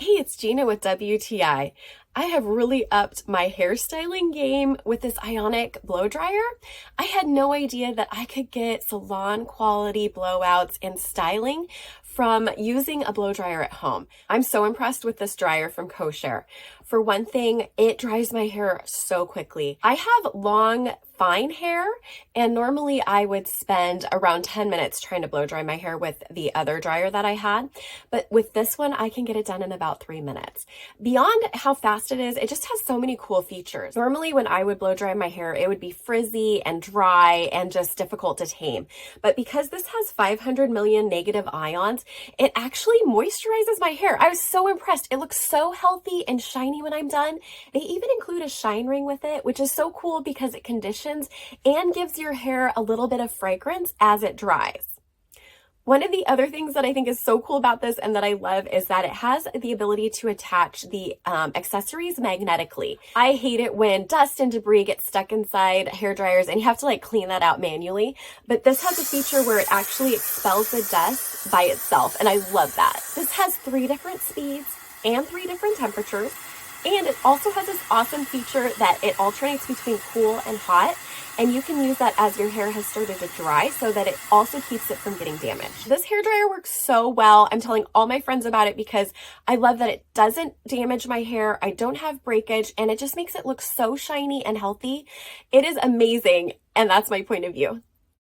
Hey, it's Gina with WTI. I have really upped my hairstyling game with this ionic blow dryer. I had no idea that I could get salon quality blowouts and styling from using a blow dryer at home. I'm so impressed with this dryer from CoShare. For one thing, it dries my hair so quickly. I have long, fine hair, and normally I would spend around 10 minutes trying to blow dry my hair with the other dryer that I had. But with this one, I can get it done in about 3 minutes. Beyond how fast it is, it just has so many cool features. Normally when I would blow dry my hair, it would be frizzy and dry and just difficult to tame. But because this has 500 million negative ions, it actually moisturizes my hair. I was so impressed. It looks so healthy and shiny when I'm done. They even include a shine ring with it, which is so cool because it conditions and gives your hair a little bit of fragrance as it dries. One of the other things that I think is so cool about this and that I love is that it has the ability to attach the accessories magnetically. I hate it when dust and debris get stuck inside hair dryers and you have to like clean that out manually. But this has a feature where it actually expels the dust by itself, and I love that. This has 3 different speeds and 3 different temperatures. And it also has this awesome feature that it alternates between cool and hot. And you can use that as your hair has started to dry so that it also keeps it from getting damaged. This hair dryer works so well. I'm telling all my friends about it because I love that it doesn't damage my hair. I don't have breakage, and it just makes it look so shiny and healthy. It is amazing. And that's my point of view.